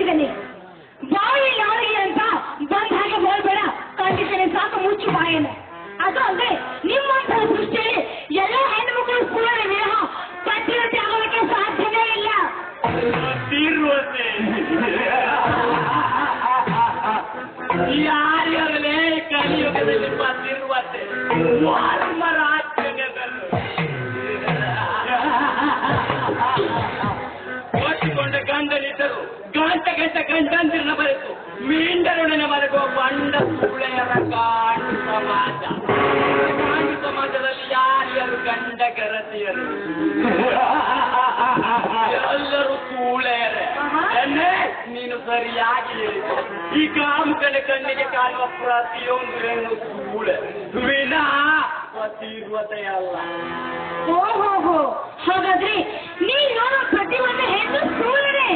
ಹೇಳಿದ್ದೇನೆ. ಬಾಯಿ ಯಾರಿಗೆ ಅಂತ ಬಂದ ಹಾಗೆ ಹೋಗ್ಬೇಡ, ಕಂಡಿದ್ದೇನೆ ಸಾಕು, ಮುಚ್ಚು ಬಾಯನ್ನ. ಅದು ಅಂದ್ರೆ ನಿಮ್ಮಂತ ದೃಷ್ಟಿಯಲ್ಲಿ ಎಲ್ಲ ಹೆಣ್ಣುಮಕ್ಕಳು ಪೂರ್ಣ ವಿರಹ ಪತಿರತೆ ಆಗೋದಕ್ಕೆ ಸಾಧ್ಯವೇ ಇಲ್ಲ. ಯಾರ್ಯಾರಲೇ ಕಲಿಯುಗದಲ್ಲಿ ಬಂದಿರುವಂತೆ ಒಟ್ಟಿಕೊಂಡ ಗಂಡನಿದ್ದರು ಗಂಟಂತಿರನ ಬರೆತು ಮೀಂಡರೊಡನೆ ಮಲಗುವ ಬಂಡ ಸುಳೆಯರ ಕಾಡು ಸಮಾಜ. ಕಾಡು ಸಮಾಜದಲ್ಲಿ ಯಾರ್ಯಾರು ಗಂಡ ಗರತಿಯರು ಎಲ್ಲರೂ ಸೂಳೆಯರೇ. ನೀನು ಸರಿಯಾಗಿ ಹೇಳಿದೆ. ಈ ಕಾಮುಕನ ಕಣ್ಣಿಗೆ ಕಾಣುವ ಪ್ರತಿಯೊಂದು ಹೆಣ್ಣು ಸೂಳೆ ವಿನಾ ಪತಿರ್ವತೆಯಲ್ಲ. ಓಹೋ, ಹಾಗಾದ್ರೆ ನೀನು ನೋಡೋ ಪ್ರತಿಯೊಂದು ಹೆಣ್ಣು ಸೂಳನೆ.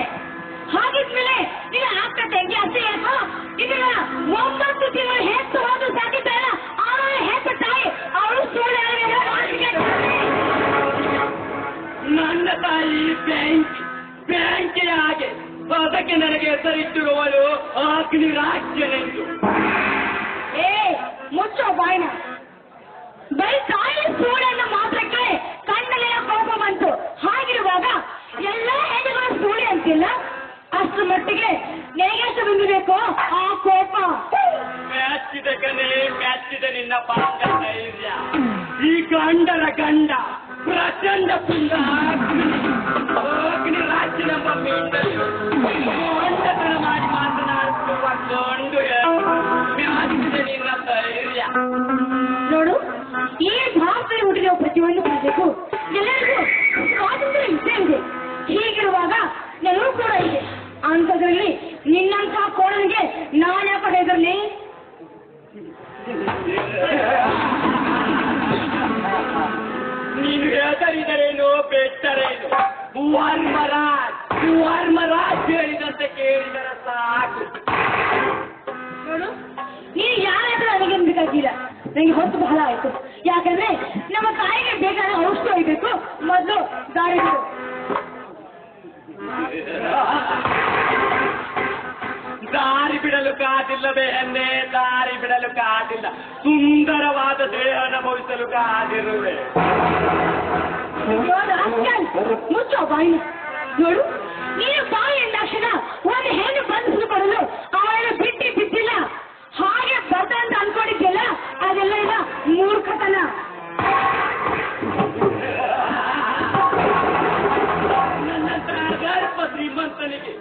ಹಾಗಿದ್ಮೇಲೆ ನಿನ್ನ ಅಕ್ಕ ತಂಗಿ ಅತ್ತೆ ಯಾಕೋ ಇದನ್ನ 9 ತಿಂಗಳು ಹೆತ್ತು ಹೋದು ಸಾಕಿದ್ದಲ್ಲ, ಅವಳ ಹೆತ್ತ ತಾಯಿ ಅವಳು ಸೂಳೆ. ನನ್ನ ತಾಯಿ ಬ್ಯಾಂಕಿನ ಹಾಗೆ, ಅದಕ್ಕೆ ನನಗೆ ಹೆಸರಿಟ್ಟಿರುವಳು ಅಗ್ನಿ ರಾಜ್ಯನೆಂದು. ಮುಚ್ಚೋ ಬಾಯ್ನ. ಬರೀ ತಾಯಿ ಸೂಳೆಯನ್ನು ಮಾತ್ರಕ್ಕೆ ಕಣ್ಣಲ್ಲಿನ ಕೋಪ ಬಂತು. ಹಾಗಿರುವಾಗ ಎಲ್ಲ ಹೆಣ್ಣುಗಳು ಸೂಳೆ ಅಂತಿಲ್ಲ, ಅಷ್ಟು ಮಟ್ಟಿಗೆ ನೆಗೆಷ್ಟು ಬಂದಿಬೇಕು ಆ ಕೋಪ. ಮೆಚ್ಚಿದೆ ಕಣೆ, ಮೆಚ್ಚಿದೆ ನಿನ್ನ ಪಾಂಡ ಧೈರ್ಯ. ಈ ಗಂಡರ ಗಂಡ ಪ್ರಚಂಡ ಪುಂಡ ಅಗ್ನಿ ರಾಜ್ಯನೆಂಬ ಮೀಂಡರು ಗಂಡತನ ಮಾಡಿ ಮಾತನಾಡುತ್ತಿರುವ ಗಂಡು ಮೆಚ್ಚಿದೆ ನಿನ್ನ ಧೈರ್ಯ. ನೋಡು, ಈ ಭಾರತದಲ್ಲಿ ಹುಟ್ಟಿರುವ ಪ್ರತಿಯೊಂದು ಪ್ರಜೆಗೂ ಎಲ್ಲರಿಗೂ ಸ್ವಾತಂತ್ರ್ಯ ಇದ್ದೇ ಇದೆ. ಹೀಗಿರುವಾಗ ನೆಲವು ಕೂಡ ಇದೆ. ಅಂಥದ್ರಲ್ಲಿ ನಿನ್ನಂಥ ಕೋಣನಿಗೆ ನಾನು ಯಾಕೆ ಹೆದರ್ಲಿ? ನೀನು ಹೆದರಿದರೇನು ಬೆಟ್ಟರೇನು? ವರ್ಮರಾಜ್ ಹೇಳಿದಂತೆ ಕೇಳಿದರೆ ಸಾಕು. ನೋಡು, ನೀನು ಯಾರಾದ್ರೂ ನನಗೇನು ಬೇಕಾಗಿಲ್ಲ. ನನಗೆ ಹೊತ್ತು ಬಹಳ ಆಯ್ತು. ಯಾಕಂದ್ರೆ ನಮ್ಮ ತಾಯಿಗೆ ಬೇಕಾದ ಔಷಧಿ ಒಯ್ಬೇಕು. ಮೊದಲು ದಾರಿ ಬಿಡು. ದಾರಿ ಬಿಡಲು ಕಾದಿಲ್ಲವೇ ಹೆಣ್ಣೆ, ದಾರಿ ಬಿಡಲು ಕಾದಿಲ್ಲ. ಸುಂದರವಾದ ದೇಹ ಅನುಭವಿಸಲು ಕಾದಿರುವೆ. ಮುಚ್ಚೋ ಬಾಯಿ. ನೋಡು, ನೀನು ಬಾಯಿ ಎಂದಾಕ್ಷಣ ಒಂದು ಹೆಣ್ಣು ಬಂಧಿಸಿ ಕೊಡಲು ಅವಳನ್ನು ಬಿಟ್ಟಿಲ್ಲ. ಹಾಗೆ ಬರ್ತ ಅಂತ ಅನ್ಕೊಂಡಿದ್ಯಲ್ಲ, ಅದೆಲ್ಲ ಇಲ್ಲ ಮೂರ್ಖತನ. ನನ್ನಂತ ಗರ್ಭ ಶ್ರೀಮಂತನಿಗೆ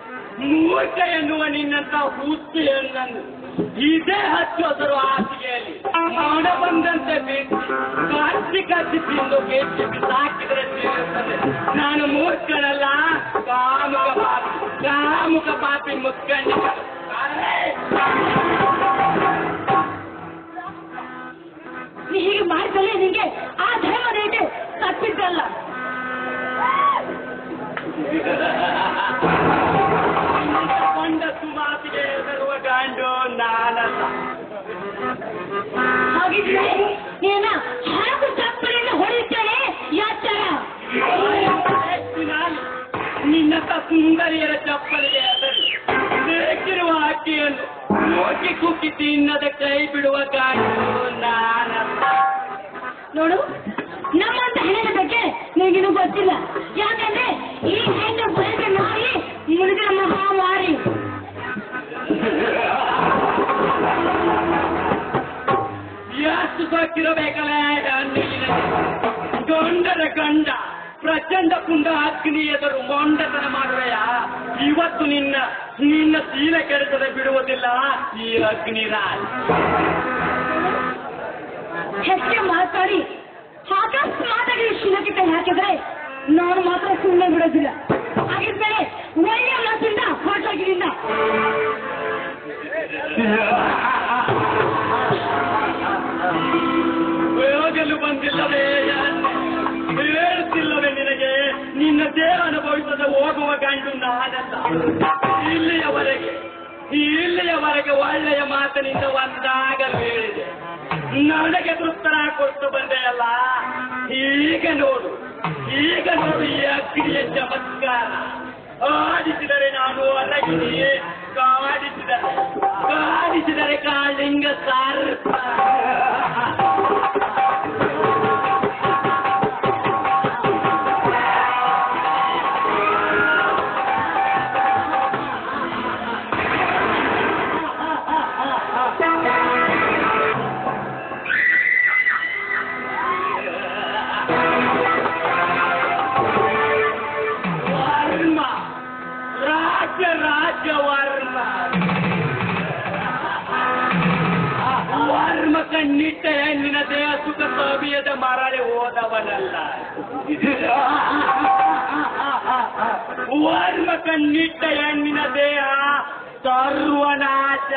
ಮೂರ್ಖ ಎನ್ನುವ ನಿನ್ನಂತ ಹುಚ್ಚೆಯನ್ನು ಇದೇ ಹಚ್ಚೋದರು ಹಾಸಿಗೆಯಲ್ಲಿ ಮೌನ ಬಂದಂತೆ ಬಿಟ್ಟು ಕಚ್ಚಿ ತಿಂದು ಕೆಚ್ಚಿ ಬಿಸಾಕಿದ್ರೆ ಸೇರುತ್ತದೆ. ನಾನು ಮೂರ್ಖನಲ್ಲ, ಕಾಮುಕ ಪಾಪಿ ಮುತ್ಕಂಡಿ. ನೀ ಹೀಗೆ ಮಾಡಿದಲ್ಲಿ ನಿಂಗೆ ಆ ಧರ್ಮ ರೇಟು ತಪ್ಪಿದ್ದಲ್ಲ. ಕೊಂಡದ್ದು ಮಾತಿಗೆ ಹೆದರುವ ಗಂಡು ನಾನಲ್ಲ. ಹಾಗಿದ್ರೆ ನೀನ ಹಾಕು ಚಪ್ಪಲಿಯನ್ನು ಹೊಡೆಯುತ್ತೇನೆ ಯಾಚಾರ. ನಿನ್ನಂತ ಸುಂದರಿಯರ ಚಪ್ಪಲಿಗೆ ಹೆದರಿ ಬೇಕಿರುವ ಅಕ್ಕಿಯನ್ನು ಹೋಗಿ ಕುಕ್ಕಿ ತಿನ್ನದ ಕೈ ಬಿಡುವ ಗಂಡು ನಾನಲ್ಲ. ನೋಡು, ನಮ್ಮಂತ ಹೆಣ್ಣಿನ ಬಗ್ಗೆ ನಿನಗಿನ್ನೂ ಗೊತ್ತಿಲ್ಲ. ಯಾಕಂದ್ರೆ ಈ ಹೆಣ್ಣು ಬಯಕೆ ನಾಯಿ ಮುಳುಗಿನ ಮಹಾಮಾರಿ. ಎಷ್ಟು ಸೊಕ್ಕಿರಬೇಕಲ್ಲ ಗಂಡರ ಗಂಡ ಪ್ರಚಂಡ ಪುಂಡ ಅಗ್ನಿ ಎದುರು ಮೊಂಡತನ ಮಾಡುವೆಯ. ಇವತ್ತು ನಿನ್ನ ಶೀಲ ಕೆಡಿಸದೆ ಬಿಡುವುದಿಲ್ಲ ಈ ಅಗ್ನಿರಾಜ್. ಹೆಚ್ಚೆ ಮಾತಾಡಿ ಅಕಸ್ಮಾತಾಗಿ ಶಿಲಕ್ಕೆ ಕೈ ಹಾಕಿದ್ರೆ ನಾನು ಮಾತ್ರ ಸುಮ್ಮನೆ ಬಿಡೋದಿಲ್ಲ. ಹಾಗಿದ್ಮೇಲೆ ಒಳ್ಳೆಯ ಮನಸ್ಸಿಂದ ಹೊರಟಾಗಿರಿಂದ ಹೋಗಲು ಬಂದಿಲ್ಲವೇ? ಹೇಳುತ್ತಿಲ್ಲವೇ ನಿನಗೆ? ನಿನ್ನ ದೇಹ ಅನುಭವಿಸದೆ ಹೋಗುವ ಗಂಡು ನಾನಲ್ಲ. ಇಲ್ಲಿಯವರೆಗೆ ಒಳ್ಳೆಯ ಮಾತಿನಿಂದ ಒಂದಾಗಲು ಹೇಳಿದೆ. ನನಗೆ ತೃಪ್ತರ ಕೊಟ್ಟು ಬಂದೆಯಲ್ಲ. ಈಗ ನೋಡು ಈ ಅಗ್ನಿಯ ಚಮತ್ಕಾರ. ಆ ಕಾಡಿಸಿದರೆ ನಾನು ಅರಗಿನಿ, ಕಾಡಿಸಿದರೆ ಕಾಳಿಂಗ ಸಾರ್ಪ. ವರ್ಮ ಕಣ್ಣಿಟ್ಟ ಹೆಣ್ಣಿನ ದೇಹ ಸುಖ ಸೋಬಿಯದ ಮರಳಿ ಹೋದವನಲ್ಲ. ವರ್ಮ ಕಣ್ಣಿಟ್ಟ ಹೆಣ್ಣಿನ ದೇಹ ಸರ್ವನಾಶ.